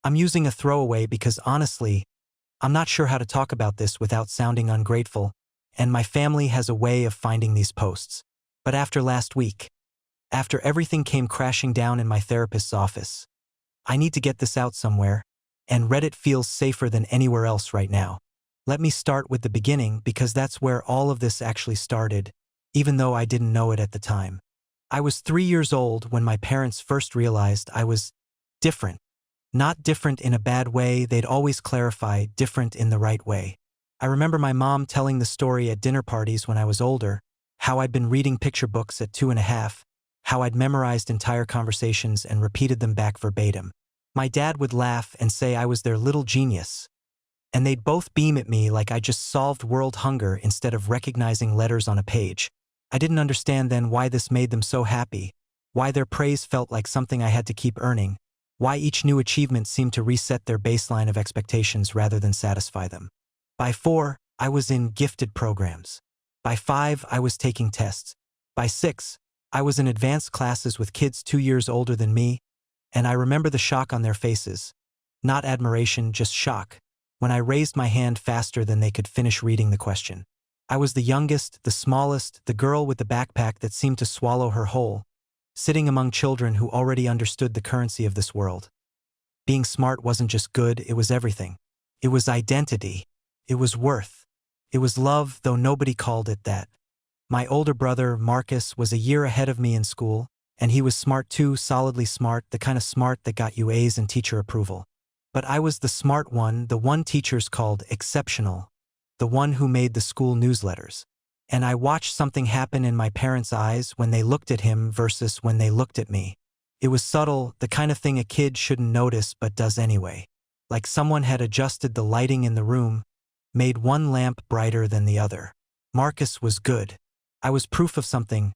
I'm using a throwaway because honestly, I'm not sure how to talk about this without sounding ungrateful, and my family has a way of finding these posts. But after last week, after everything came crashing down in my therapist's office, I need to get this out somewhere, and Reddit feels safer than anywhere else right now. Let me start with the beginning because that's where all of this actually started, even though I didn't know it at the time. I was 3 years old when my parents first realized I was different. Not different in a bad way, they'd always clarify different in the right way. I remember my mom telling the story at dinner parties when I was older, how I'd been reading picture books at 2.5, how I'd memorized entire conversations and repeated them back verbatim. My dad would laugh and say I was their little genius. And they'd both beam at me like I just solved world hunger instead of recognizing letters on a page. I didn't understand then why this made them so happy, why their praise felt like something I had to keep earning, why each new achievement seemed to reset their baseline of expectations rather than satisfy them. By 4, I was in gifted programs. By 5, I was taking tests. By 6, I was in advanced classes with kids 2 years older than me, and I remember the shock on their faces. Not admiration, just shock, when I raised my hand faster than they could finish reading the question. I was the youngest, the smallest, the girl with the backpack that seemed to swallow her whole, sitting among children who already understood the currency of this world. Being smart wasn't just good, it was everything. It was identity. It was worth. It was love, though nobody called it that. My older brother, Marcus, was a year ahead of me in school, and he was smart too, solidly smart, the kind of smart that got you A's and teacher approval. But I was the smart one, the one teachers called exceptional, the one who made the school newsletters. And I watched something happen in my parents' eyes when they looked at him versus when they looked at me. It was subtle, the kind of thing a kid shouldn't notice but does anyway. Like someone had adjusted the lighting in the room, made one lamp brighter than the other. Marcus was good. I was proof of something.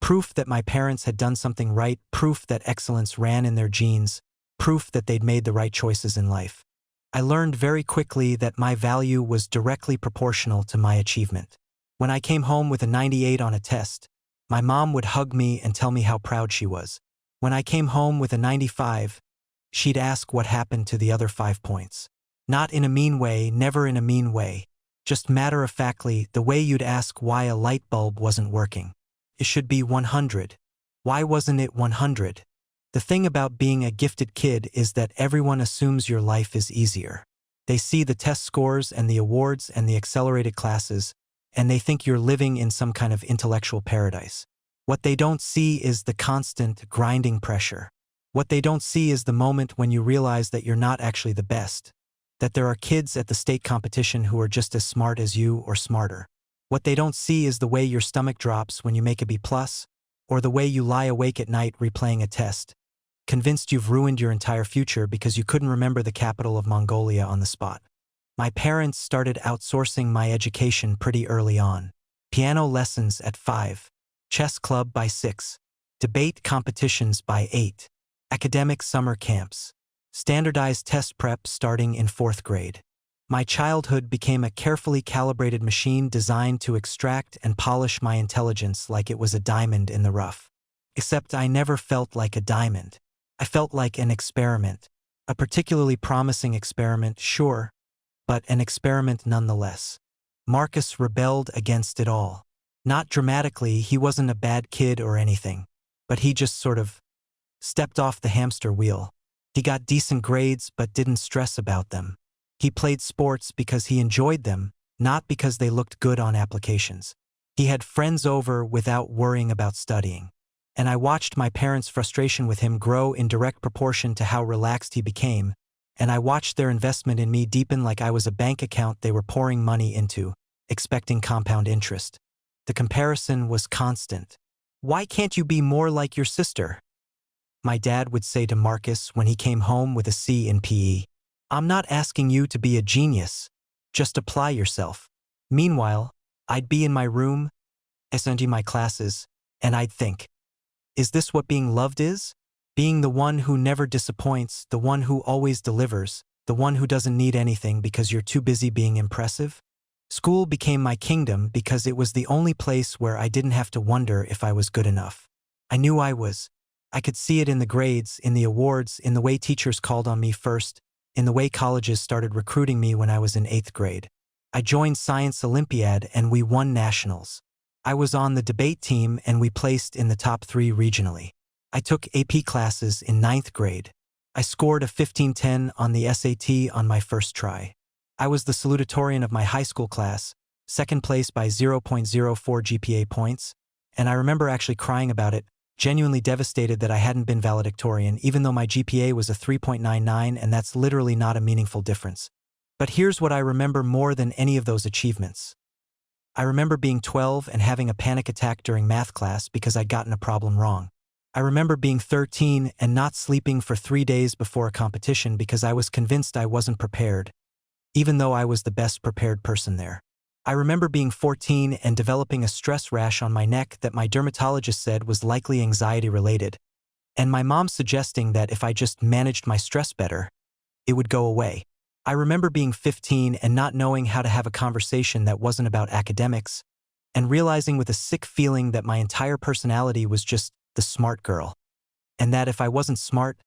Proof that my parents had done something right, proof that excellence ran in their genes, proof that they'd made the right choices in life. I learned very quickly that my value was directly proportional to my achievement. When I came home with a 98 on a test, my mom would hug me and tell me how proud she was. When I came home with a 95, she'd ask what happened to the other 5 points. Not in a mean way, never in a mean way. Just matter-of-factly, the way you'd ask why a light bulb wasn't working. It should be 100. Why wasn't it 100? The thing about being a gifted kid is that everyone assumes your life is easier. They see the test scores and the awards and the accelerated classes, and they think you're living in some kind of intellectual paradise. What they don't see is the constant, grinding pressure. What they don't see is the moment when you realize that you're not actually the best, that there are kids at the state competition who are just as smart as you or smarter. What they don't see is the way your stomach drops when you make a B+, or the way you lie awake at night replaying a test, convinced you've ruined your entire future because you couldn't remember the capital of Mongolia on the spot. My parents started outsourcing my education pretty early on. Piano lessons at 5, chess club by 6, debate competitions by 8, academic summer camps, standardized test prep starting in 4th grade. My childhood became a carefully calibrated machine designed to extract and polish my intelligence like it was a diamond in the rough. Except I never felt like a diamond. I felt like an experiment. A particularly promising experiment, sure, but an experiment nonetheless. Marcus rebelled against it all. Not dramatically, he wasn't a bad kid or anything, but he just sort of stepped off the hamster wheel. He got decent grades but didn't stress about them. He played sports because he enjoyed them, not because they looked good on applications. He had friends over without worrying about studying. And I watched my parents' frustration with him grow in direct proportion to how relaxed he became, and I watched their investment in me deepen like I was a bank account they were pouring money into, expecting compound interest. The comparison was constant. "Why can't you be more like your sister?" my dad would say to Marcus when he came home with a C in PE. "I'm not asking you to be a genius. Just apply yourself." Meanwhile, I'd be in my room, attending my classes, and I'd think, is this what being loved is? Being the one who never disappoints, the one who always delivers, the one who doesn't need anything because you're too busy being impressive? School became my kingdom because it was the only place where I didn't have to wonder if I was good enough. I knew I was. I could see it in the grades, in the awards, in the way teachers called on me first, in the way colleges started recruiting me when I was in 8th grade. I joined Science Olympiad and we won nationals. I was on the debate team and we placed in the top 3 regionally. I took AP classes in 9th grade. I scored a 1510 on the SAT on my first try. I was the salutatorian of my high school class, second place by 0.04 GPA points, and I remember actually crying about it, genuinely devastated that I hadn't been valedictorian even though my GPA was a 3.99 and that's literally not a meaningful difference. But here's what I remember more than any of those achievements. I remember being 12 and having a panic attack during math class because I'd gotten a problem wrong. I remember being 13 and not sleeping for 3 days before a competition because I was convinced I wasn't prepared, even though I was the best prepared person there. I remember being 14 and developing a stress rash on my neck that my dermatologist said was likely anxiety-related, and my mom suggesting that if I just managed my stress better, it would go away. I remember being 15 and not knowing how to have a conversation that wasn't about academics, and realizing with a sick feeling that my entire personality was just the smart girl, and that if I wasn't smart,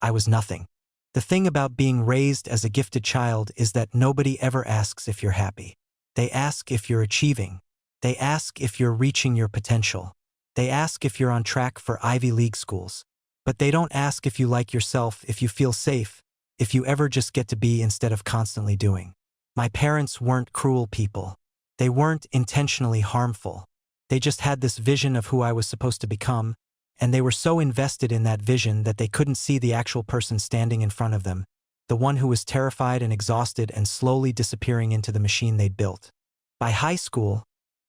I was nothing. The thing about being raised as a gifted child is that nobody ever asks if you're happy. They ask if you're achieving. They ask if you're reaching your potential. They ask if you're on track for Ivy League schools. But they don't ask if you like yourself, if you feel safe, if you ever just get to be instead of constantly doing. My parents weren't cruel people. They weren't intentionally harmful. They just had this vision of who I was supposed to become, and they were so invested in that vision that they couldn't see the actual person standing in front of them, the one who was terrified and exhausted and slowly disappearing into the machine they'd built. By high school,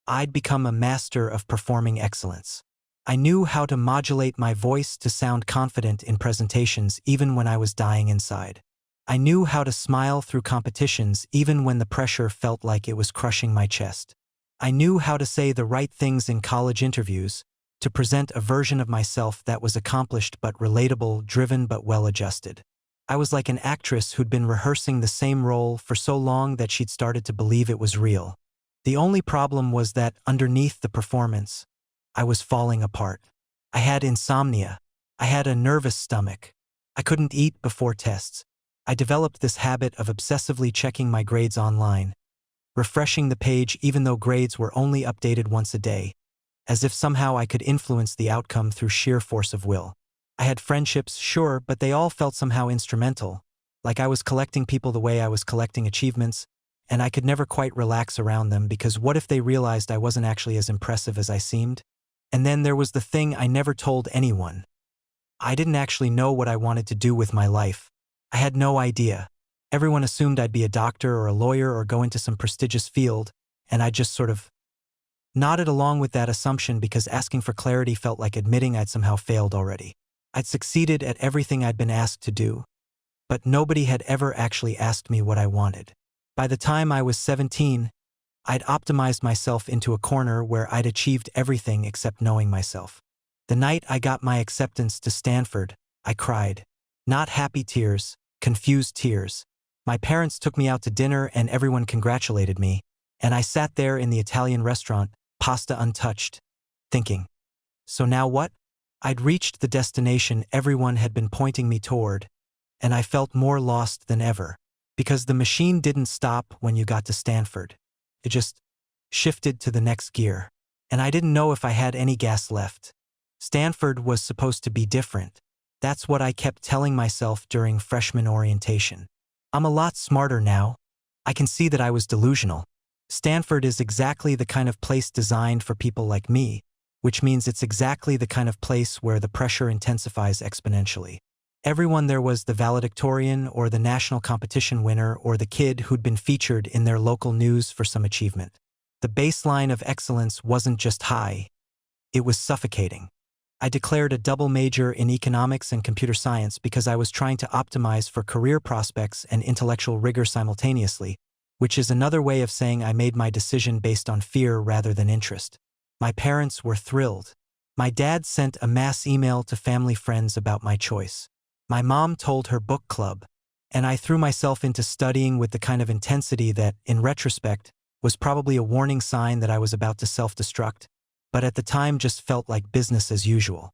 I'd become a master of performing excellence. I knew how to modulate my voice to sound confident in presentations even when I was dying inside. I knew how to smile through competitions even when the pressure felt like it was crushing my chest. I knew how to say the right things in college interviews, to present a version of myself that was accomplished but relatable, driven but well-adjusted. I was like an actress who'd been rehearsing the same role for so long that she'd started to believe it was real. The only problem was that underneath the performance, I was falling apart. I had insomnia. I had a nervous stomach. I couldn't eat before tests. I developed this habit of obsessively checking my grades online, refreshing the page even though grades were only updated once a day, as if somehow I could influence the outcome through sheer force of will. I had friendships, sure, but they all felt somehow instrumental, like I was collecting people the way I was collecting achievements, and I could never quite relax around them because what if they realized I wasn't actually as impressive as I seemed? And then there was the thing I never told anyone. I didn't actually know what I wanted to do with my life. I had no idea. Everyone assumed I'd be a doctor or a lawyer or go into some prestigious field, and I just sort of nodded along with that assumption because asking for clarity felt like admitting I'd somehow failed already. I'd succeeded at everything I'd been asked to do, but nobody had ever actually asked me what I wanted. By the time I was 17, I'd optimized myself into a corner where I'd achieved everything except knowing myself. The night I got my acceptance to Stanford, I cried. Not happy tears, confused tears. My parents took me out to dinner and everyone congratulated me, and I sat there in the Italian restaurant, pasta untouched, thinking, so now what? I'd reached the destination everyone had been pointing me toward, and I felt more lost than ever, because the machine didn't stop when you got to Stanford. It just shifted to the next gear, and I didn't know if I had any gas left. Stanford was supposed to be different. That's what I kept telling myself during freshman orientation. I'm a lot smarter now. I can see that I was delusional. Stanford is exactly the kind of place designed for people like me, which means it's exactly the kind of place where the pressure intensifies exponentially. Everyone there was the valedictorian or the national competition winner or the kid who'd been featured in their local news for some achievement. The baseline of excellence wasn't just high, it was suffocating. I declared a double major in economics and computer science because I was trying to optimize for career prospects and intellectual rigor simultaneously, which is another way of saying I made my decision based on fear rather than interest. My parents were thrilled. My dad sent a mass email to family friends about my choice. My mom told her book club, and I threw myself into studying with the kind of intensity that, in retrospect, was probably a warning sign that I was about to self-destruct, but at the time just felt like business as usual.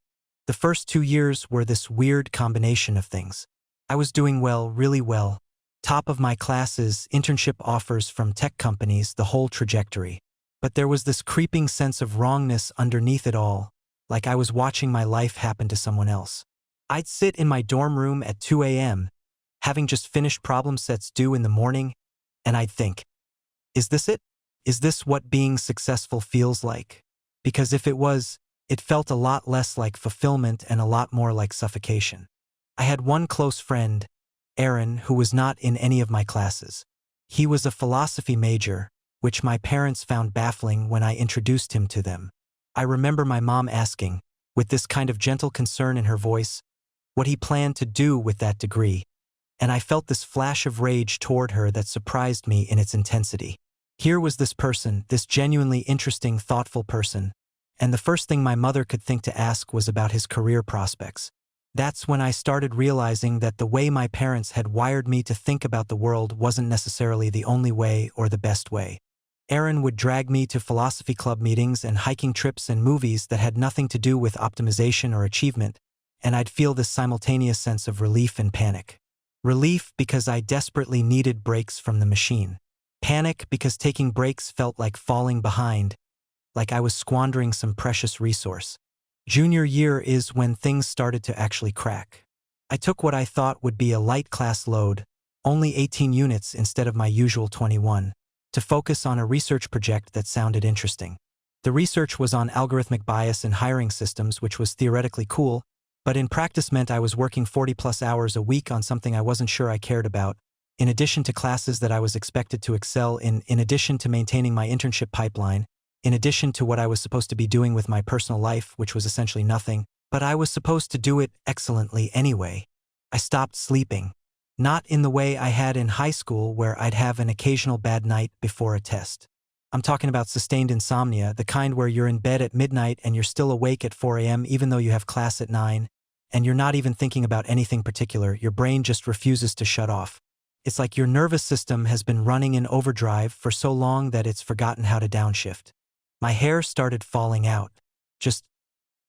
The first 2 years were this weird combination of things. I was doing well, really well, top of my classes, internship offers from tech companies, the whole trajectory. But there was this creeping sense of wrongness underneath it all, like I was watching my life happen to someone else. I'd sit in my dorm room at 2 a.m., having just finished problem sets due in the morning, and I'd think, is this it? Is this what being successful feels like? Because if it was, it felt a lot less like fulfillment and a lot more like suffocation. I had one close friend, Aaron, who was not in any of my classes. He was a philosophy major, which my parents found baffling when I introduced him to them. I remember my mom asking, with this kind of gentle concern in her voice, what he planned to do with that degree, and I felt this flash of rage toward her that surprised me in its intensity. Here was this person, this genuinely interesting, thoughtful person, and the first thing my mother could think to ask was about his career prospects. That's when I started realizing that the way my parents had wired me to think about the world wasn't necessarily the only way or the best way. Aaron would drag me to philosophy club meetings and hiking trips and movies that had nothing to do with optimization or achievement, and I'd feel this simultaneous sense of relief and panic. Relief because I desperately needed breaks from the machine. Panic because taking breaks felt like falling behind, like I was squandering some precious resource. Junior year is when things started to actually crack. I took what I thought would be a light class load, only 18 units instead of my usual 21, to focus on a research project that sounded interesting. The research was on algorithmic bias in hiring systems, which was theoretically cool, but in practice meant I was working 40+ hours a week on something I wasn't sure I cared about, in addition to classes that I was expected to excel in addition to maintaining my internship pipeline, in addition to what I was supposed to be doing with my personal life, which was essentially nothing, but I was supposed to do it excellently anyway. I stopped sleeping. Not in the way I had in high school where I'd have an occasional bad night before a test. I'm talking about sustained insomnia, the kind where you're in bed at midnight and you're still awake at 4 a.m. even though you have class at 9, and you're not even thinking about anything particular, your brain just refuses to shut off. It's like your nervous system has been running in overdrive for so long that it's forgotten how to downshift. My hair started falling out, just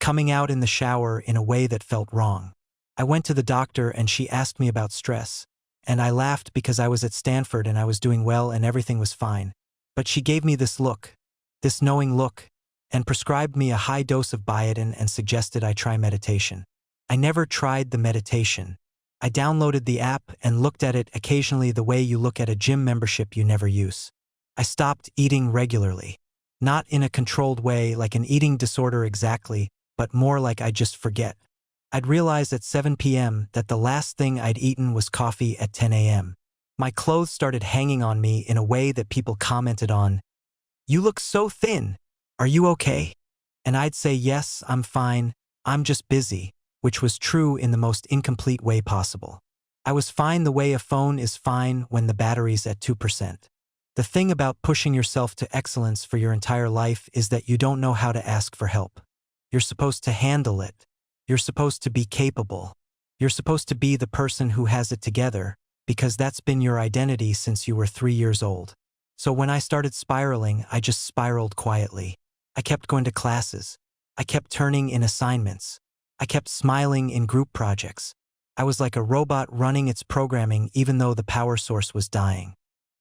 coming out in the shower in a way that felt wrong. I went to the doctor and she asked me about stress, and I laughed because I was at Stanford and I was doing well and everything was fine. But she gave me this look, this knowing look, and prescribed me a high dose of biotin and suggested I try meditation. I never tried the meditation. I downloaded the app and looked at it occasionally the way you look at a gym membership you never use. I stopped eating regularly. Not in a controlled way like an eating disorder exactly, but more like I just forget. I'd realize at 7 p.m. that the last thing I'd eaten was coffee at 10 a.m. My clothes started hanging on me in a way that people commented on. You look so thin. Are you okay? And I'd say, yes, I'm fine. I'm just busy, which was true in the most incomplete way possible. I was fine the way a phone is fine when the battery's at 2%. The thing about pushing yourself to excellence for your entire life is that you don't know how to ask for help. You're supposed to handle it. You're supposed to be capable. You're supposed to be the person who has it together, because that's been your identity since you were 3 years old. So when I started spiraling, I just spiraled quietly. I kept going to classes. I kept turning in assignments. I kept smiling in group projects. I was like a robot running its programming even though the power source was dying.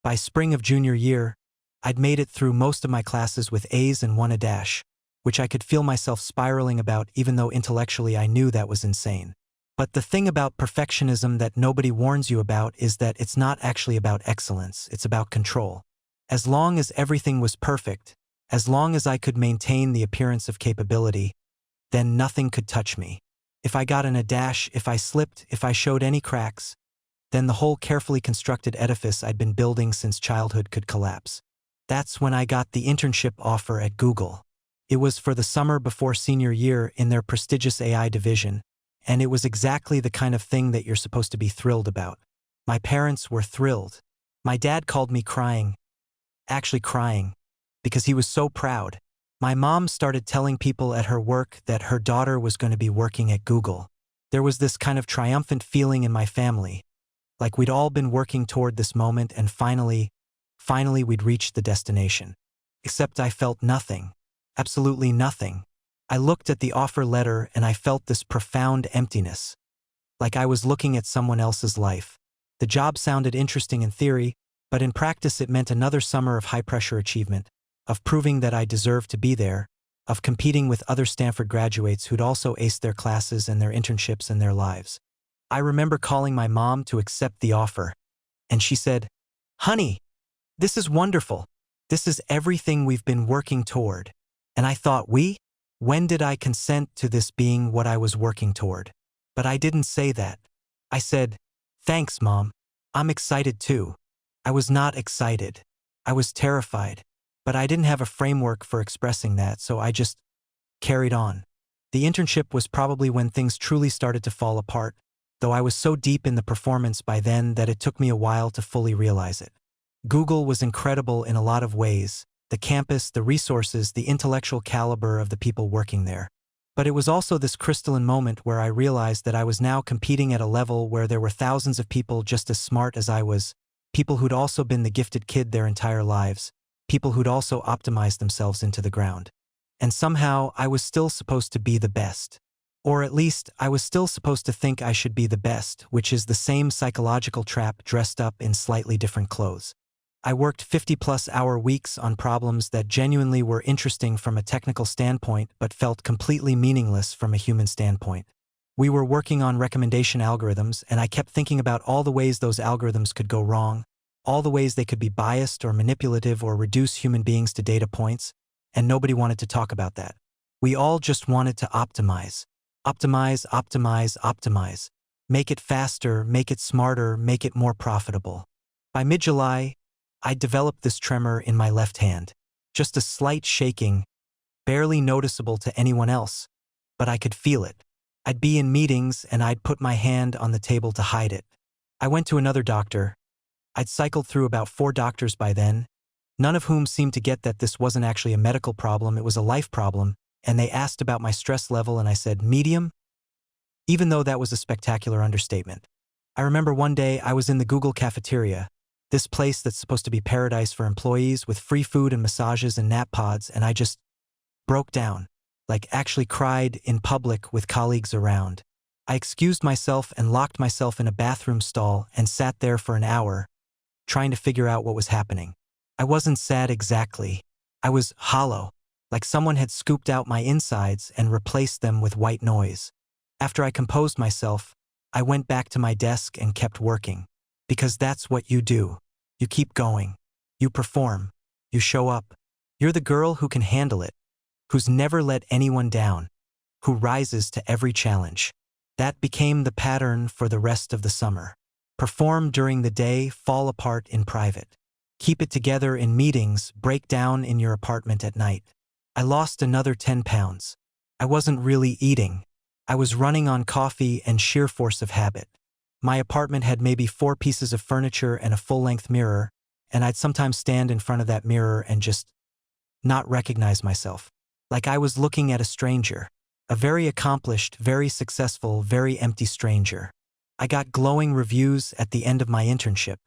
By spring of junior year, I'd made it through most of my classes with A's and 1 a dash, which I could feel myself spiraling about even though intellectually I knew that was insane. But the thing about perfectionism that nobody warns you about is that it's not actually about excellence, it's about control. As long as everything was perfect, as long as I could maintain the appearance of capability, then nothing could touch me. If I got in a dash, if I slipped, if I showed any cracks, then the whole carefully constructed edifice I'd been building since childhood could collapse. That's when I got the internship offer at Google. It was for the summer before senior year in their prestigious AI division, and it was exactly the kind of thing that you're supposed to be thrilled about. My parents were thrilled. My dad called me crying. Actually crying, because he was so proud. My mom started telling people at her work that her daughter was going to be working at Google. There was this kind of triumphant feeling in my family, like we'd all been working toward this moment and finally we'd reached the destination. Except I felt nothing. Absolutely nothing. I looked at the offer letter and I felt this profound emptiness, like I was looking at someone else's life. The job sounded interesting in theory, but in practice it meant another summer of high-pressure achievement, of proving that I deserved to be there, of competing with other Stanford graduates who'd also aced their classes and their internships and their lives. I remember calling my mom to accept the offer, and she said, "Honey, this is wonderful. This is everything we've been working toward." And I thought, when did I consent to this being what I was working toward? But I didn't say that. I said, "Thanks, Mom. I'm excited too." I was not excited. I was terrified. But I didn't have a framework for expressing that, so I just carried on. The internship was probably when things truly started to fall apart, though I was so deep in the performance by then that it took me a while to fully realize it. Google was incredible in a lot of ways: the campus, the resources, the intellectual caliber of the people working there. But it was also this crystalline moment where I realized that I was now competing at a level where there were thousands of people just as smart as I was, people who'd also been the gifted kid their entire lives, people who'd also optimized themselves into the ground. And somehow I was still supposed to be the best. Or at least, I was still supposed to think I should be the best, which is the same psychological trap dressed up in slightly different clothes. I worked 50-plus-hour weeks on problems that genuinely were interesting from a technical standpoint but felt completely meaningless from a human standpoint. We were working on recommendation algorithms, and I kept thinking about all the ways those algorithms could go wrong, all the ways they could be biased or manipulative or reduce human beings to data points, and nobody wanted to talk about that. We all just wanted to optimize. Optimize, optimize, optimize. Make it faster, make it smarter, make it more profitable. By mid-July, I'd developed this tremor in my left hand. Just a slight shaking, barely noticeable to anyone else, but I could feel it. I'd be in meetings and I'd put my hand on the table to hide it. I went to another doctor. I'd cycled through about 4 doctors by then, none of whom seemed to get that this wasn't actually a medical problem, it was a life problem, and they asked about my stress level and I said, medium? Even though that was a spectacular understatement. I remember one day I was in the Google cafeteria, this place that's supposed to be paradise for employees with free food and massages and nap pods, and I just broke down, like actually cried in public with colleagues around. I excused myself and locked myself in a bathroom stall and sat there for an hour, trying to figure out what was happening. I wasn't sad exactly. I was hollow, like someone had scooped out my insides and replaced them with white noise. After I composed myself, I went back to my desk and kept working. Because that's what you do. You keep going. You perform. You show up. You're the girl who can handle it, who's never let anyone down, who rises to every challenge. That became the pattern for the rest of the summer. Perform during the day, fall apart in private. Keep it together in meetings, break down in your apartment at night. I lost another 10 pounds. I wasn't really eating. I was running on coffee and sheer force of habit. My apartment had maybe 4 pieces of furniture and a full-length mirror, and I'd sometimes stand in front of that mirror and just not recognize myself. Like I was looking at a stranger. A very accomplished, very successful, very empty stranger. I got glowing reviews at the end of my internship.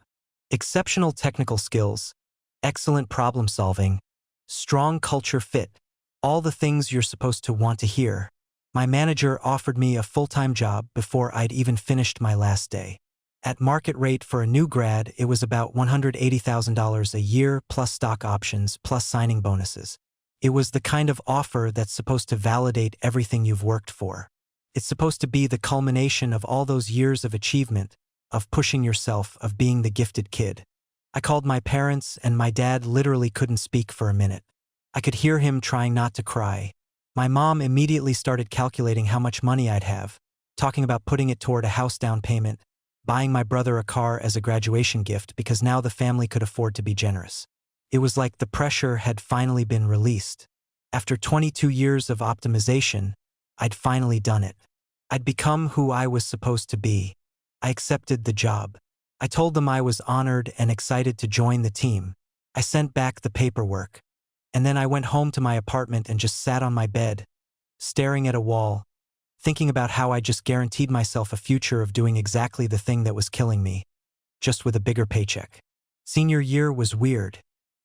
Exceptional technical skills, excellent problem solving, strong culture fit, all the things you're supposed to want to hear. My manager offered me a full-time job before I'd even finished my last day. At market rate for a new grad, it was about $180,000 a year plus stock options plus signing bonuses. It was the kind of offer that's supposed to validate everything you've worked for. It's supposed to be the culmination of all those years of achievement, of pushing yourself, of being the gifted kid. I called my parents, and my dad literally couldn't speak for a minute. I could hear him trying not to cry. My mom immediately started calculating how much money I'd have, talking about putting it toward a house down payment, buying my brother a car as a graduation gift because now the family could afford to be generous. It was like the pressure had finally been released. After 22 years of optimization, I'd finally done it. I'd become who I was supposed to be. I accepted the job. I told them I was honored and excited to join the team. I sent back the paperwork. And then I went home to my apartment and just sat on my bed, staring at a wall, thinking about how I just guaranteed myself a future of doing exactly the thing that was killing me, just with a bigger paycheck. Senior year was weird.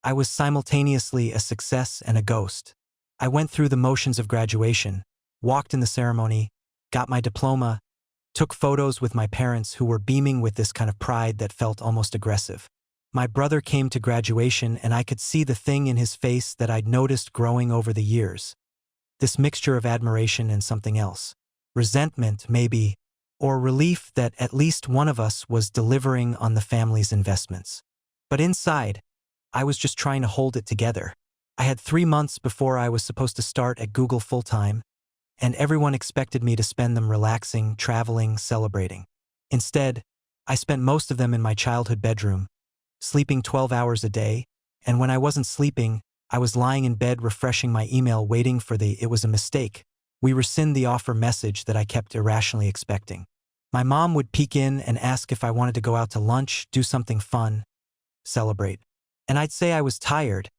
I was simultaneously a success and a ghost. I went through the motions of graduation, walked in the ceremony, got my diploma, took photos with my parents who were beaming with this kind of pride that felt almost aggressive. My brother came to graduation and I could see the thing in his face that I'd noticed growing over the years. This mixture of admiration and something else. Resentment, maybe, or relief that at least one of us was delivering on the family's investments. But inside, I was just trying to hold it together. I had 3 months before I was supposed to start at Google full-time, and everyone expected me to spend them relaxing, traveling, celebrating. Instead, I spent most of them in my childhood bedroom, sleeping 12 hours a day, and when I wasn't sleeping, I was lying in bed refreshing my email waiting for the "it was a mistake, we rescind the offer" message that I kept irrationally expecting. My mom would peek in and ask if I wanted to go out to lunch, do something fun, celebrate. And I'd say I was tired.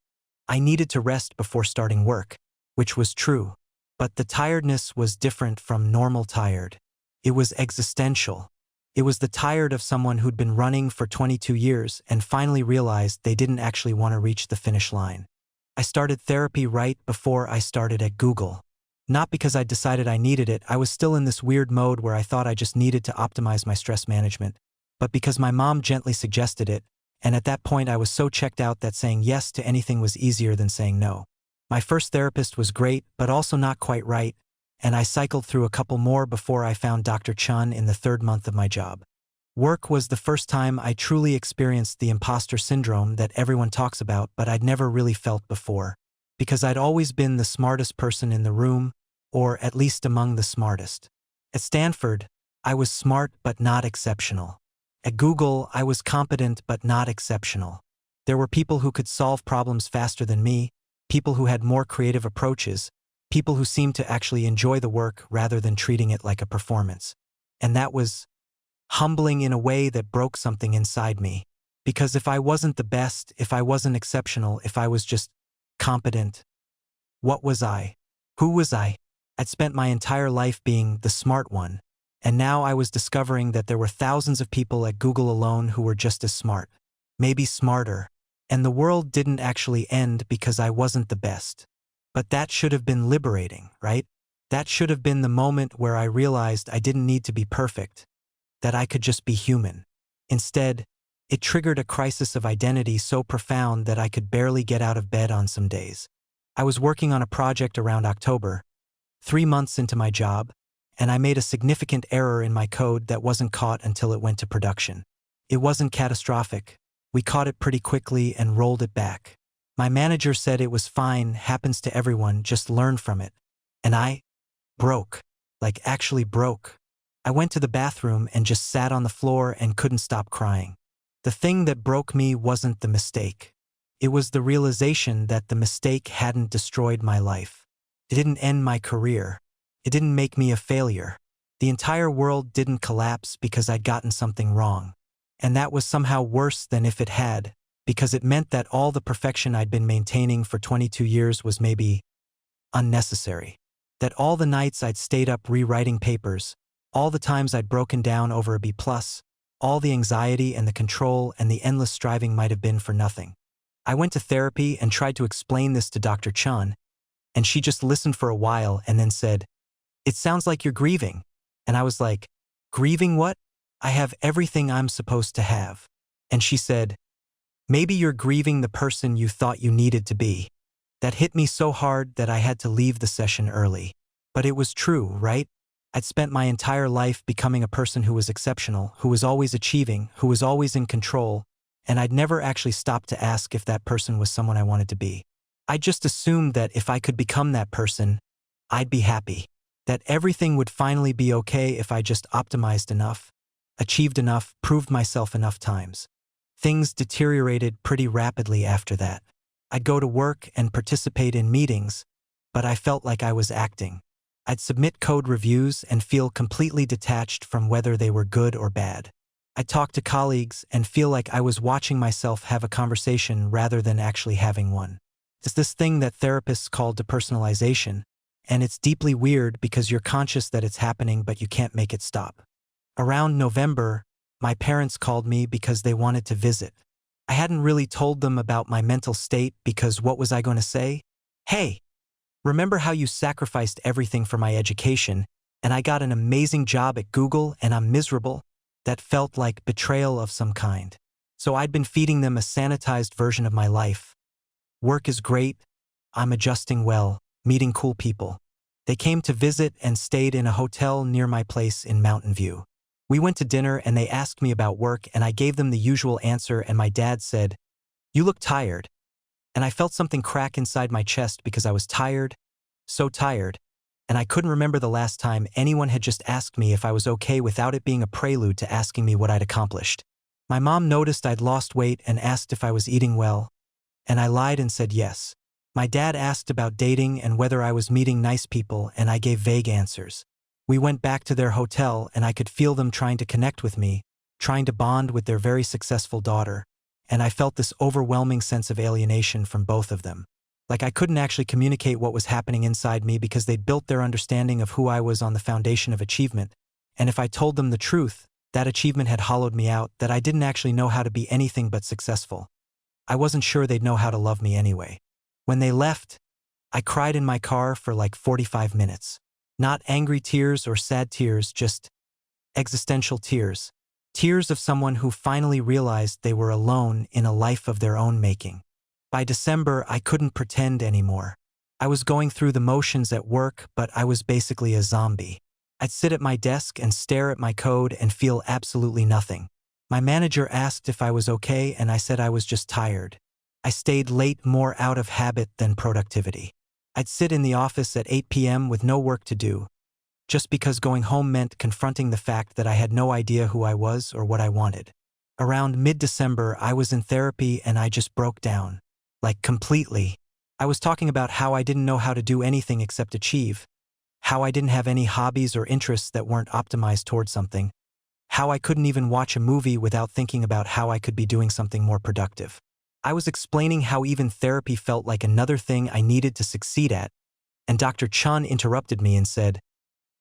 I needed to rest before starting work, which was true. But the tiredness was different from normal tired. It was existential. It was the tired of someone who'd been running for 22 years and finally realized they didn't actually want to reach the finish line. I started therapy right before I started at Google. Not because I decided I needed it, I was still in this weird mode where I thought I just needed to optimize my stress management, but because my mom gently suggested it, and at that point I was so checked out that saying yes to anything was easier than saying no. My first therapist was great, but also not quite right, and I cycled through a couple more before I found Dr. Chun in the 3rd month of my job. Work was the first time I truly experienced the imposter syndrome that everyone talks about, but I'd never really felt before. Because I'd always been the smartest person in the room, or at least among the smartest. At Stanford, I was smart but not exceptional. At Google, I was competent but not exceptional. There were people who could solve problems faster than me, people who had more creative approaches, people who seemed to actually enjoy the work rather than treating it like a performance. And that was humbling in a way that broke something inside me. Because if I wasn't the best, if I wasn't exceptional, if I was just competent, what was I? Who was I? I'd spent my entire life being the smart one, and now I was discovering that there were thousands of people at Google alone who were just as smart, maybe smarter, and the world didn't actually end because I wasn't the best. But that should have been liberating, right? That should have been the moment where I realized I didn't need to be perfect, that I could just be human. Instead, it triggered a crisis of identity so profound that I could barely get out of bed on some days. I was working on a project around October, 3 months into my job, and I made a significant error in my code that wasn't caught until it went to production. It wasn't catastrophic. We caught it pretty quickly and rolled it back. My manager said it was fine, happens to everyone, just learn from it. And I broke, like actually broke. I went to the bathroom and just sat on the floor and couldn't stop crying. The thing that broke me wasn't the mistake. It was the realization that the mistake hadn't destroyed my life. It didn't end my career. It didn't make me a failure. The entire world didn't collapse because I'd gotten something wrong. And that was somehow worse than if it had, because it meant that all the perfection I'd been maintaining for 22 years was maybe unnecessary. That all the nights I'd stayed up rewriting papers, all the times I'd broken down over a B+, all the anxiety and the control and the endless striving might have been for nothing. I went to therapy and tried to explain this to Dr. Chun, and she just listened for a while and then said, "It sounds like you're grieving." And I was like, "Grieving what? I have everything I'm supposed to have." And she said, "Maybe you're grieving the person you thought you needed to be." That hit me so hard that I had to leave the session early. But it was true, right? I'd spent my entire life becoming a person who was exceptional, who was always achieving, who was always in control, and I'd never actually stopped to ask if that person was someone I wanted to be. I just assumed that if I could become that person, I'd be happy. That everything would finally be okay if I just optimized enough, achieved enough, proved myself enough times. Things deteriorated pretty rapidly after that. I'd go to work and participate in meetings, but I felt like I was acting. I'd submit code reviews and feel completely detached from whether they were good or bad. I'd talk to colleagues and feel like I was watching myself have a conversation rather than actually having one. It's this thing that therapists call depersonalization, and it's deeply weird because you're conscious that it's happening but you can't make it stop. Around November, my parents called me because they wanted to visit. I hadn't really told them about my mental state because what was I going to say? "Hey, remember how you sacrificed everything for my education and I got an amazing job at Google and I'm miserable. That felt like betrayal of some kind. So I'd been feeding them a sanitized version of my life. Work is great, I'm adjusting well, meeting cool people. They came to visit and stayed in a hotel near my place in Mountain View. We went to dinner and they asked me about work and I gave them the usual answer and my dad said, "You look tired." And I felt something crack inside my chest because I was tired, so tired, and I couldn't remember the last time anyone had just asked me if I was okay without it being a prelude to asking me what I'd accomplished. My mom noticed I'd lost weight and asked if I was eating well, and I lied and said yes. My dad asked about dating and whether I was meeting nice people, and I gave vague answers. We went back to their hotel and I could feel them trying to connect with me, trying to bond with their very successful daughter, and I felt this overwhelming sense of alienation from both of them. Like I couldn't actually communicate what was happening inside me because they'd built their understanding of who I was on the foundation of achievement, and if I told them the truth, that achievement had hollowed me out, that I didn't actually know how to be anything but successful. I wasn't sure they'd know how to love me anyway. When they left, I cried in my car for like 45 minutes. Not angry tears or sad tears, just existential tears. Tears of someone who finally realized they were alone in a life of their own making. By December, I couldn't pretend anymore. I was going through the motions at work, but I was basically a zombie. I'd sit at my desk and stare at my code and feel absolutely nothing. My manager asked if I was okay and I said I was just tired. I stayed late more out of habit than productivity. I'd sit in the office at 8 p.m. with no work to do, just because going home meant confronting the fact that I had no idea who I was or what I wanted. Around mid-December, I was in therapy and I just broke down. Like completely. I was talking about how I didn't know how to do anything except achieve, how I didn't have any hobbies or interests that weren't optimized towards something, how I couldn't even watch a movie without thinking about how I could be doing something more productive. I was explaining how even therapy felt like another thing I needed to succeed at, and Dr. Chun interrupted me and said,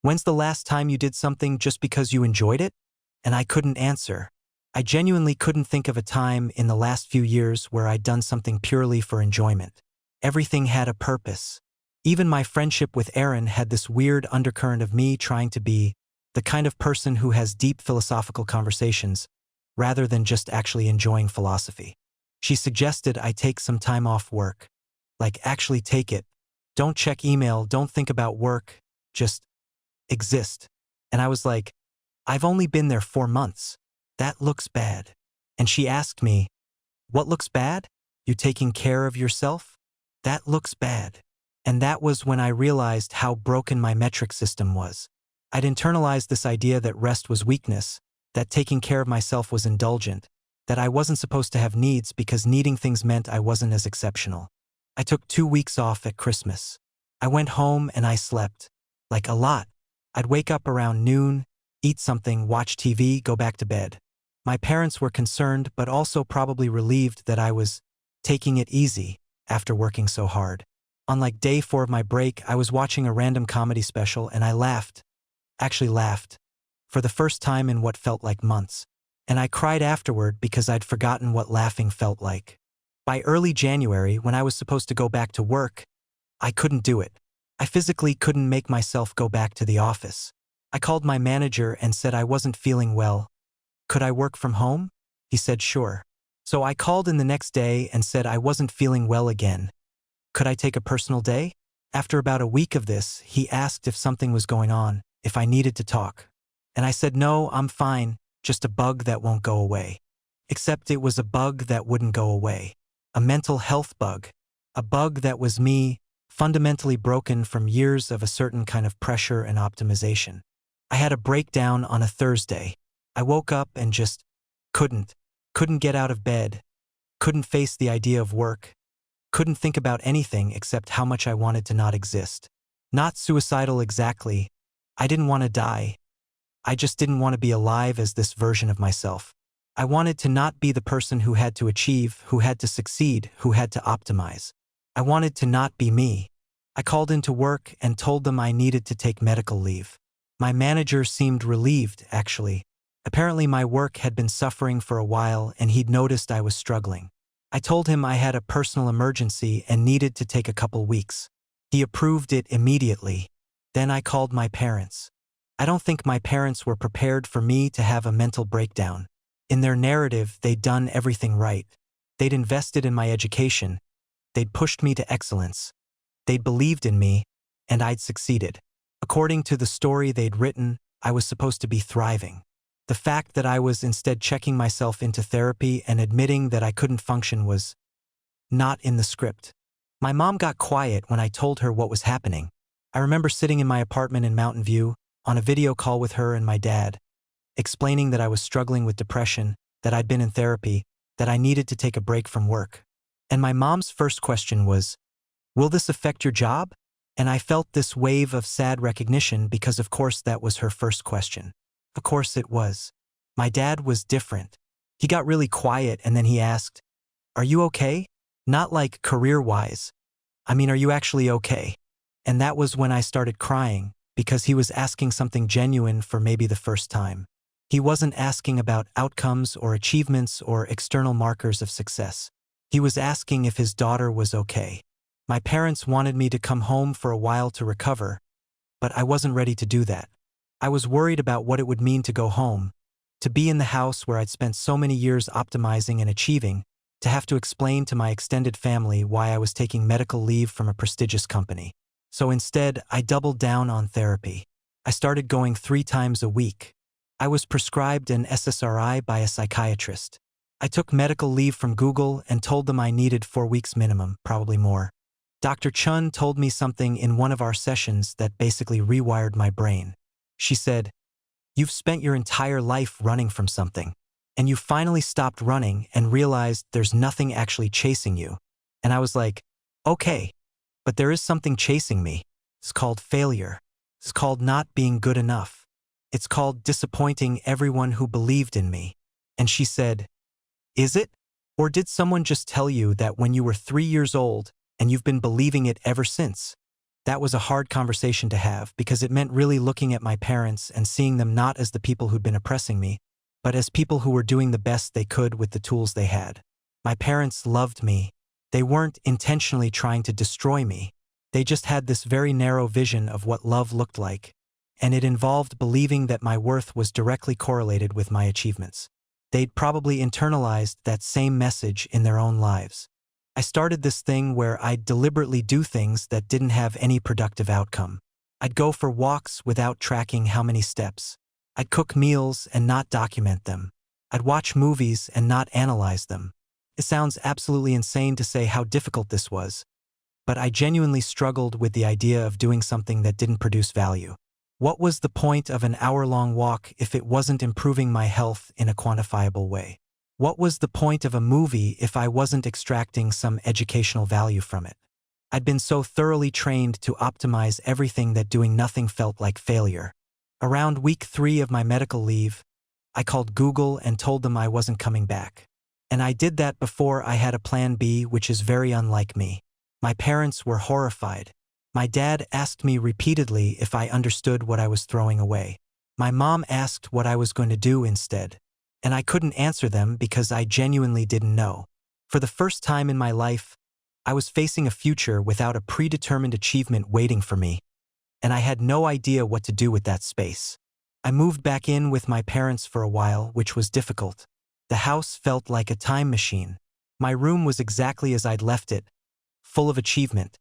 "When's the last time you did something just because you enjoyed it?" And I couldn't answer. I genuinely couldn't think of a time in the last few years where I'd done something purely for enjoyment. Everything had a purpose. Even my friendship with Erin had this weird undercurrent of me trying to be the kind of person who has deep philosophical conversations, rather than just actually enjoying philosophy. She suggested I take some time off work. Like, actually take it. Don't check email, don't think about work, just exist. And I was like, I've only been there 4 months. That looks bad. And she asked me, "What looks bad? You taking care of yourself? That looks bad." And that was when I realized how broken my metric system was. I'd internalized this idea that rest was weakness, that taking care of myself was indulgent, that I wasn't supposed to have needs because needing things meant I wasn't as exceptional. I took 2 weeks off at Christmas. I went home and I slept. Like a lot. I'd wake up around noon, eat something, watch TV, go back to bed. My parents were concerned but also probably relieved that I was taking it easy after working so hard. On like day 4 of my break, I was watching a random comedy special and I laughed. Actually laughed. For the first time in what felt like months. And I cried afterward because I'd forgotten what laughing felt like. By early January, when I was supposed to go back to work, I couldn't do it. I physically couldn't make myself go back to the office. I called my manager and said I wasn't feeling well. Could I work from home? He said sure. So I called in the next day and said I wasn't feeling well again. Could I take a personal day? After about a week of this, he asked if something was going on, if I needed to talk. And I said no, I'm fine, just a bug that won't go away. Except it was a bug that wouldn't go away. A mental health bug. A bug that was me, fundamentally broken from years of a certain kind of pressure and optimization. I had a breakdown on a Thursday. I woke up and just couldn't get out of bed, couldn't face the idea of work, couldn't think about anything except how much I wanted to not exist. Not suicidal exactly. I didn't want to die. I just didn't want to be alive as this version of myself. I wanted to not be the person who had to achieve, who had to succeed, who had to optimize. I wanted to not be me. I called into work and told them I needed to take medical leave. My manager seemed relieved, actually. Apparently my work had been suffering for a while and he'd noticed I was struggling. I told him I had a personal emergency and needed to take a couple weeks. He approved it immediately. Then I called my parents. I don't think my parents were prepared for me to have a mental breakdown. In their narrative, they'd done everything right. They'd invested in my education. They'd pushed me to excellence. They'd believed in me, and I'd succeeded. According to the story they'd written, I was supposed to be thriving. The fact that I was instead checking myself into therapy and admitting that I couldn't function was not in the script. My mom got quiet when I told her what was happening. I remember sitting in my apartment in Mountain View, on a video call with her and my dad, explaining that I was struggling with depression, that I'd been in therapy, that I needed to take a break from work. And my mom's first question was, "Will this affect your job?" And I felt this wave of sad recognition because of course that was her first question. Of course it was. My dad was different. He got really quiet and then he asked, "Are you okay?" Not like career-wise. I mean, are you actually okay? And that was when I started crying, because he was asking something genuine for maybe the first time. He wasn't asking about outcomes or achievements or external markers of success. He was asking if his daughter was okay. My parents wanted me to come home for a while to recover, but I wasn't ready to do that. I was worried about what it would mean to go home, to be in the house where I'd spent so many years optimizing and achieving, to have to explain to my extended family why I was taking medical leave from a prestigious company. So instead, I doubled down on therapy. I started going 3 times a week. I was prescribed an SSRI by a psychiatrist. I took medical leave from Google and told them I needed 4 weeks minimum, probably more. Dr. Chun told me something in one of our sessions that basically rewired my brain. She said, "You've spent your entire life running from something, and you finally stopped running and realized there's nothing actually chasing you." And I was like, okay, but there is something chasing me. It's called failure. It's called not being good enough. It's called disappointing everyone who believed in me. And she said, "Is it? Or did someone just tell you that when you were 3 years old and you've been believing it ever since?" That was a hard conversation to have because it meant really looking at my parents and seeing them not as the people who'd been oppressing me, but as people who were doing the best they could with the tools they had. My parents loved me. They weren't intentionally trying to destroy me. They just had this very narrow vision of what love looked like, and it involved believing that my worth was directly correlated with my achievements. They'd probably internalized that same message in their own lives. I started this thing where I'd deliberately do things that didn't have any productive outcome. I'd go for walks without tracking how many steps. I'd cook meals and not document them. I'd watch movies and not analyze them. It sounds absolutely insane to say how difficult this was, but I genuinely struggled with the idea of doing something that didn't produce value. What was the point of an hour-long walk if it wasn't improving my health in a quantifiable way? What was the point of a movie if I wasn't extracting some educational value from it? I'd been so thoroughly trained to optimize everything that doing nothing felt like failure. Around week 3 of my medical leave, I called Google and told them I wasn't coming back. And I did that before I had a plan B, which is very unlike me. My parents were horrified. My dad asked me repeatedly if I understood what I was throwing away. My mom asked what I was going to do instead. And I couldn't answer them because I genuinely didn't know. For the first time in my life, I was facing a future without a predetermined achievement waiting for me, and I had no idea what to do with that space. I moved back in with my parents for a while, which was difficult. The house felt like a time machine. My room was exactly as I'd left it, full of achievement.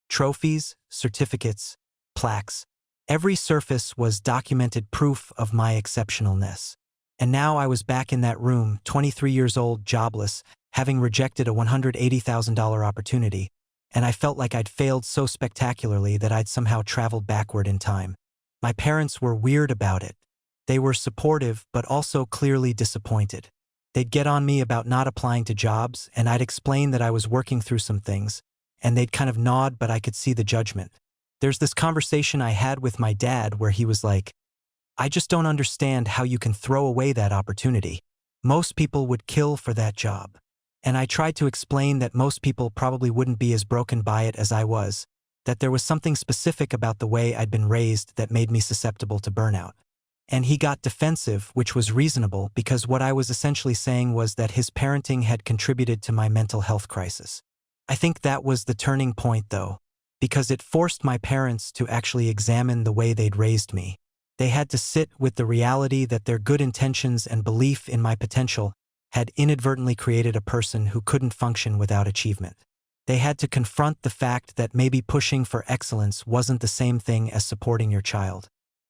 Trophies, certificates, plaques. Every surface was documented proof of my exceptionalness. And now I was back in that room, 23 years old, jobless, having rejected a $180,000 opportunity, and I felt like I'd failed so spectacularly that I'd somehow traveled backward in time. My parents were weird about it. They were supportive, but also clearly disappointed. They'd get on me about not applying to jobs, and I'd explain that I was working through some things, and they'd kind of nod, but I could see the judgment. There's this conversation I had with my dad where he was like, "I just don't understand how you can throw away that opportunity. Most people would kill for that job." And I tried to explain that most people probably wouldn't be as broken by it as I was, that there was something specific about the way I'd been raised that made me susceptible to burnout. And he got defensive, which was reasonable because what I was essentially saying was that his parenting had contributed to my mental health crisis. I think that was the turning point though, because it forced my parents to actually examine the way they'd raised me. They had to sit with the reality that their good intentions and belief in my potential had inadvertently created a person who couldn't function without achievement. They had to confront the fact that maybe pushing for excellence wasn't the same thing as supporting your child.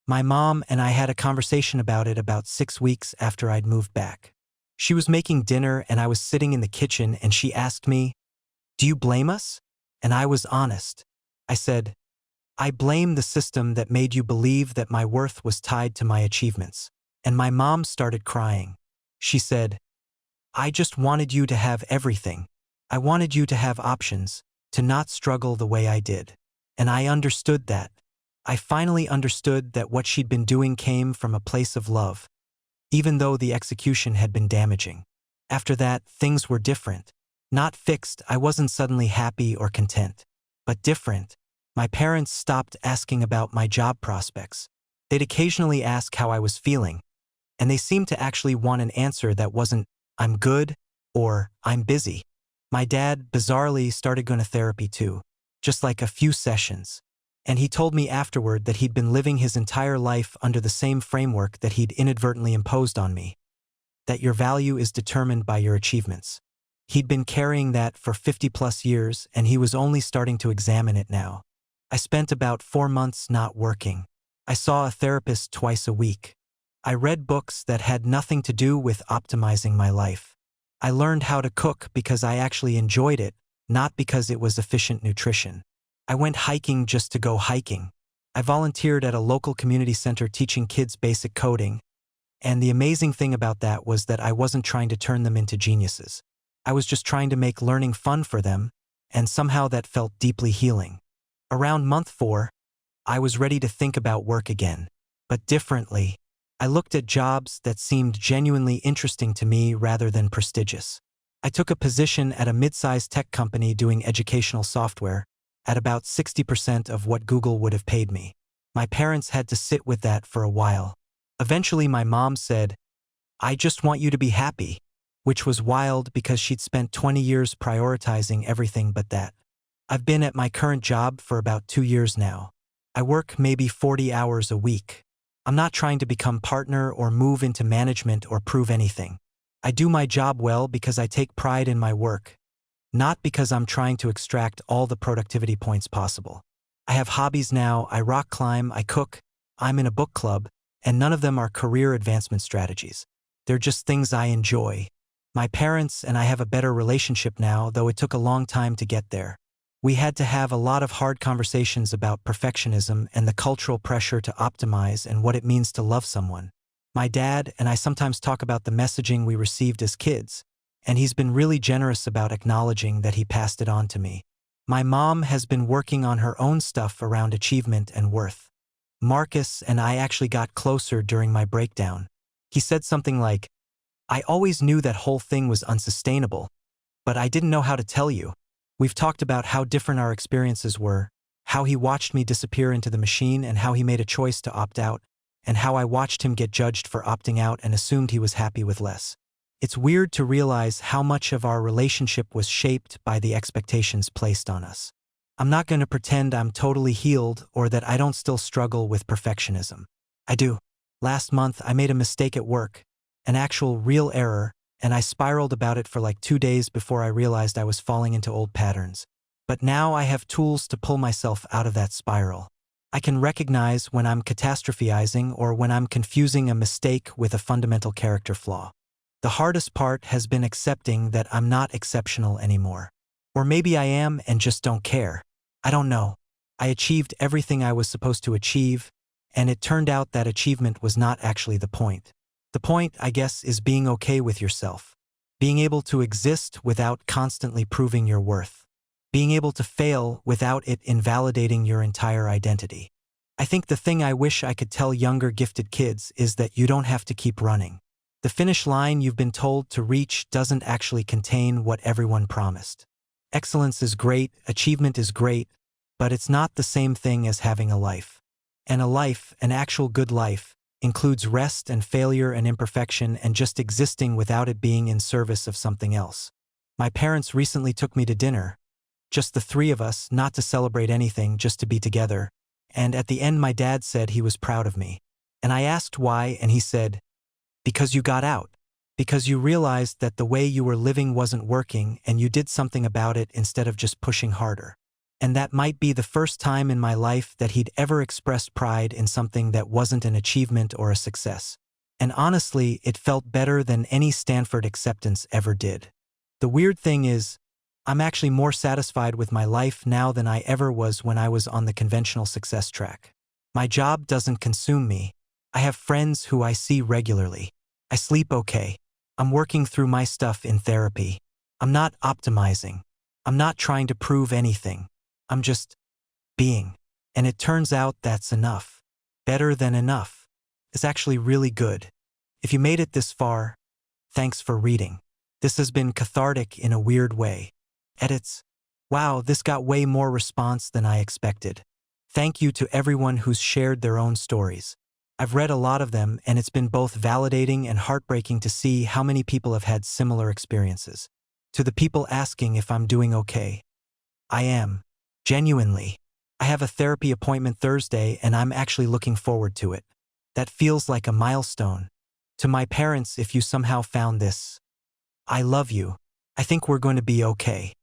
My mom and I had a conversation about it about 6 weeks after I'd moved back. She was making dinner and I was sitting in the kitchen and she asked me, "Do you blame us?" And I was honest. I said, "I blame the system that made you believe that my worth was tied to my achievements." And my mom started crying. She said, "I just wanted you to have everything. I wanted you to have options, to not struggle the way I did." And I understood that. I finally understood that what she'd been doing came from a place of love, even though the execution had been damaging. After that, things were different. Not fixed, I wasn't suddenly happy or content, but different. My parents stopped asking about my job prospects. They'd occasionally ask how I was feeling, and they seemed to actually want an answer that wasn't, "I'm good," or "I'm busy." My dad, bizarrely, started going to therapy too, just like a few sessions. And he told me afterward that he'd been living his entire life under the same framework that he'd inadvertently imposed on me, that your value is determined by your achievements. He'd been carrying that for 50+ years, and he was only starting to examine it now. I spent about 4 months not working. I saw a therapist twice a week. I read books that had nothing to do with optimizing my life. I learned how to cook because I actually enjoyed it, not because it was efficient nutrition. I went hiking just to go hiking. I volunteered at a local community center teaching kids basic coding, and the amazing thing about that was that I wasn't trying to turn them into geniuses. I was just trying to make learning fun for them, and somehow that felt deeply healing. Around month 4, I was ready to think about work again, but differently. I looked at jobs that seemed genuinely interesting to me rather than prestigious. I took a position at a mid-sized tech company doing educational software, at about 60% of what Google would have paid me. My parents had to sit with that for a while. Eventually my mom said, "I just want you to be happy," which was wild because she'd spent 20 years prioritizing everything but that. I've been at my current job for about 2 years now. I work maybe 40 hours a week. I'm not trying to become partner or move into management or prove anything. I do my job well because I take pride in my work, not because I'm trying to extract all the productivity points possible. I have hobbies now. I rock climb, I cook, I'm in a book club, and none of them are career advancement strategies. They're just things I enjoy. My parents and I have a better relationship now, though it took a long time to get there. We had to have a lot of hard conversations about perfectionism and the cultural pressure to optimize and what it means to love someone. My dad and I sometimes talk about the messaging we received as kids, and he's been really generous about acknowledging that he passed it on to me. My mom has been working on her own stuff around achievement and worth. Marcus and I actually got closer during my breakdown. He said something like, "I always knew that whole thing was unsustainable, but I didn't know how to tell you." We've talked about how different our experiences were, how he watched me disappear into the machine and how he made a choice to opt out, and how I watched him get judged for opting out and assumed he was happy with less. It's weird to realize how much of our relationship was shaped by the expectations placed on us. I'm not going to pretend I'm totally healed or that I don't still struggle with perfectionism. I do. Last month, I made a mistake at work, an actual real error, and I spiraled about it for like 2 days before I realized I was falling into old patterns. But now I have tools to pull myself out of that spiral. I can recognize when I'm catastrophizing or when I'm confusing a mistake with a fundamental character flaw. The hardest part has been accepting that I'm not exceptional anymore. Or maybe I am and just don't care. I don't know. I achieved everything I was supposed to achieve, and it turned out that achievement was not actually the point. The point, I guess, is being okay with yourself. Being able to exist without constantly proving your worth. Being able to fail without it invalidating your entire identity. I think the thing I wish I could tell younger gifted kids is that you don't have to keep running. The finish line you've been told to reach doesn't actually contain what everyone promised. Excellence is great, achievement is great, but it's not the same thing as having a life. And a life, an actual good life, includes rest and failure and imperfection and just existing without it being in service of something else. My parents recently took me to dinner, just the 3 of us, not to celebrate anything, just to be together, and at the end my dad said he was proud of me. And I asked why, and he said, because you got out. Because you realized that the way you were living wasn't working and you did something about it instead of just pushing harder. And that might be the first time in my life that he'd ever expressed pride in something that wasn't an achievement or a success. And honestly, it felt better than any Stanford acceptance ever did. The weird thing is, I'm actually more satisfied with my life now than I ever was when I was on the conventional success track. My job doesn't consume me. I have friends who I see regularly. I sleep okay. I'm working through my stuff in therapy. I'm not optimizing. I'm not trying to prove anything. I'm just being. And it turns out that's enough. Better than enough. It's actually really good. If you made it this far, thanks for reading. This has been cathartic in a weird way. Edits. Wow, this got way more response than I expected. Thank you to everyone who's shared their own stories. I've read a lot of them, and it's been both validating and heartbreaking to see how many people have had similar experiences. To the people asking if I'm doing okay, I am. Genuinely. I have a therapy appointment Thursday, and I'm actually looking forward to it. That feels like a milestone. To my parents, if you somehow found this, I love you. I think we're going to be okay.